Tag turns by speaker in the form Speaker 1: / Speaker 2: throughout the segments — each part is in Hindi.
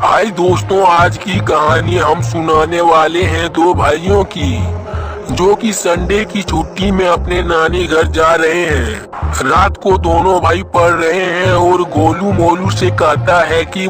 Speaker 1: हाय दोस्तों, आज की कहानी हम सुनाने वाले हैं दो भाइयों की जो कि संडे की छुट्टी में अपने नानी घर जा रहे हैं। रात को दोनों भाई पढ़ रहे हैं और गोलू मोलू से कहता है कि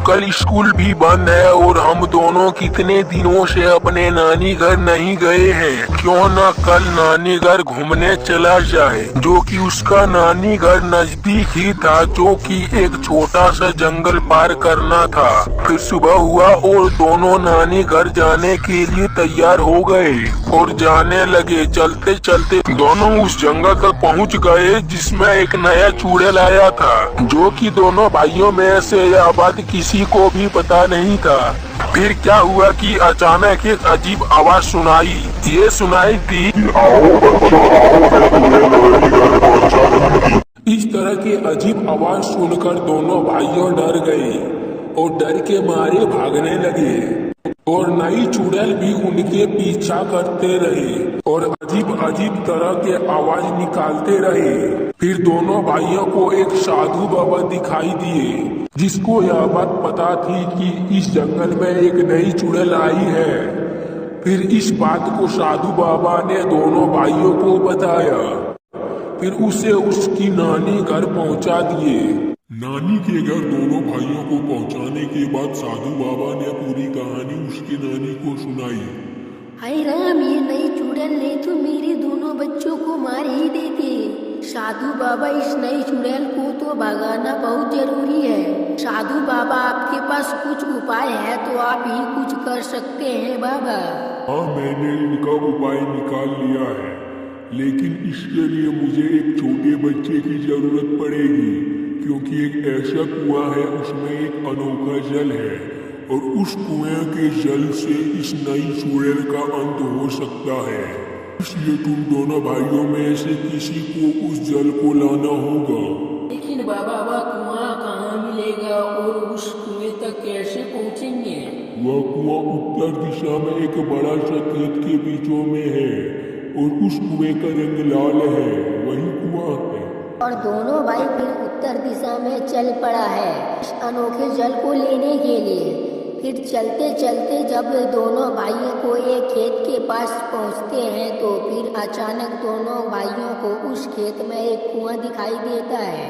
Speaker 1: कल स्कूल भी बंद है और हम दोनों कितने दिनों से अपने नानी घर नहीं गए हैं, क्यों ना कल नानी घर घूमने चला जाए। जो कि उसका नानी घर नजदीक ही था, जो कि एक छोटा सा जंगल पार करना था। फिर सुबह हुआ और दोनों नानी घर जाने के लिए तैयार हो गए और जाने लगे। चलते चलते दोनों उस जंगल तक पहुंच गए जिसमें एक नया चूड़ैल आया था, जो कि दोनों भाइयों में से यह बात किसी को भी पता नहीं था। फिर क्या हुआ कि अचानक एक अजीब आवाज सुनाई थी, इस तरह की अजीब आवाज सुनकर दोनों भाइयों डर गए और डर के मारे भागने लगे और नई चुड़ैल भी उनके पीछा करते रहे और अजीब तरह के आवाज निकालते रहे। फिर दोनों भाइयों को एक साधु बाबा दिखाई दिए, जिसको यह बात पता थी कि इस जंगल में एक नई चुड़ैल आई है। फिर इस बात को साधु बाबा ने दोनों भाइयों को बताया। फिर उसे उसकी नानी घर पहुंचा दिए। नानी के घर दोनों भाइयों को पहुंचाने के बाद साधु बाबा ने पूरी कहानी उसकी नानी को सुनाई।
Speaker 2: हाय राम, ये नई चुड़ैल ने तो मेरे दोनों बच्चों को मार ही देते। साधु बाबा, इस नई चुड़ैल को तो भगाना बहुत जरूरी है। साधु बाबा, आपके पास कुछ उपाय है तो आप ही कुछ कर सकते हैं बाबा।
Speaker 1: हाँ, मैंने इनका उपाय निकाल लिया है, लेकिन इसके लिए मुझे एक छोटे बच्चे की जरूरत पड़ेगी, क्योंकि एक ऐसा कुआं है, उसमें एक अनोखा जल है और उस कुएं के जल से इस नई चुड़ैल का अंत हो सकता है। इसलिए तुम दोनों भाइयों में से किसी को उस जल को लाना होगा।
Speaker 2: लेकिन बाबा, वह कुआं कहाँ मिलेगा और उस कुएं तक कैसे पहुँचेंगे?
Speaker 1: वह कुआं उत्तर दिशा में एक बड़ा सा खेत के बीचों में है और उस कुएं का रंग लाल है, वही कुआं है।
Speaker 2: और दोनों भाई फिर उत्तर दिशा में चल पड़ा है इस अनोखे जल को लेने के लिए। फिर चलते चलते जब दोनों भाइयों को एक खेत के पास पहुंचते हैं तो फिर अचानक दोनों भाइयों को उस खेत में एक कुआं दिखाई देता है।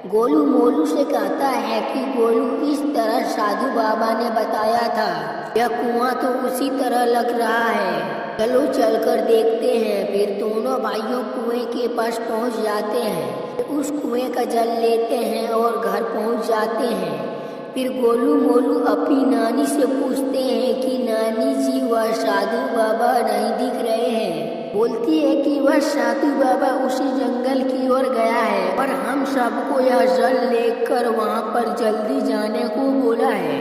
Speaker 2: गोलू मोलू से कहता है कि गोलू, इस तरह साधु बाबा ने बताया था, यह कुआं तो उसी तरह लग रहा है, चलो चलकर देखते हैं। फिर दोनों भाइयों कुएं के पास पहुंच जाते हैं, उस कुएं का जल लेते हैं और घर पहुंच जाते हैं। फिर गोलू मोलू अपनी नानी से पूछते हैं कि नानी जी, वह साधु बाबा नहीं दिख रहे हैं। बोलती है कि वह साधु बाबा उसी जंगल की ओर गया है और हम सबको यह जल लेकर वहां पर जल्दी जाने को बोला है,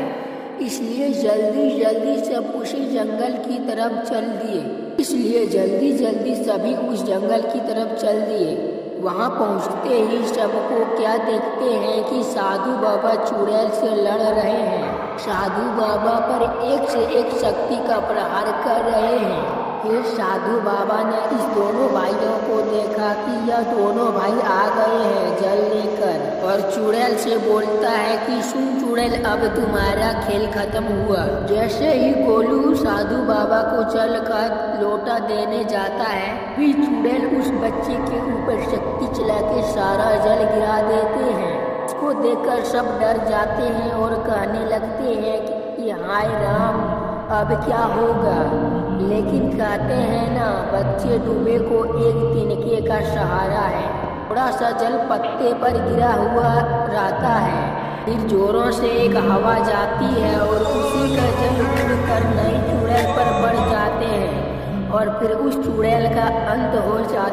Speaker 2: इसलिए जल्दी सब उसी जंगल की तरफ चल दिए। इसलिए जल्दी सभी उस जंगल की तरफ चल दिए। वहां पहुंचते ही सबको क्या देखते हैं कि साधु बाबा चुड़ैल से लड़ रहे हैं। साधु बाबा पर एक से एक शक्ति का प्रहार कर रहे हैं। फिर साधु बाबा ने इस दोनों भाइयों को देखा कि यह दोनों भाई आ गए हैं जल लेकर और चुड़ैल से बोलता है कि सुन चुड़ैल, अब तुम्हारा खेल खत्म हुआ। जैसे ही गोलू साधु बाबा को जल का लोटा देने जाता है, फिर चुड़ैल उस बच्चे के ऊपर शक्ति चला के सारा जल गिरा देते हैं। उसको देखकर सब डर जाते हैं और कहने लगते हैं कि हाय राम, अब क्या होगा। लेकिन कहते हैं ना, बच्चे डूबे को एक तिनके का सहारा है। थोड़ा सा जल पत्ते पर गिरा हुआ रहता है, फिर जोरों से एक हवा जाती है और उसी का जल उड़कर नई चुड़ैल पर पड़ जाते हैं और फिर उस चुड़ैल का अंत हो जाता है।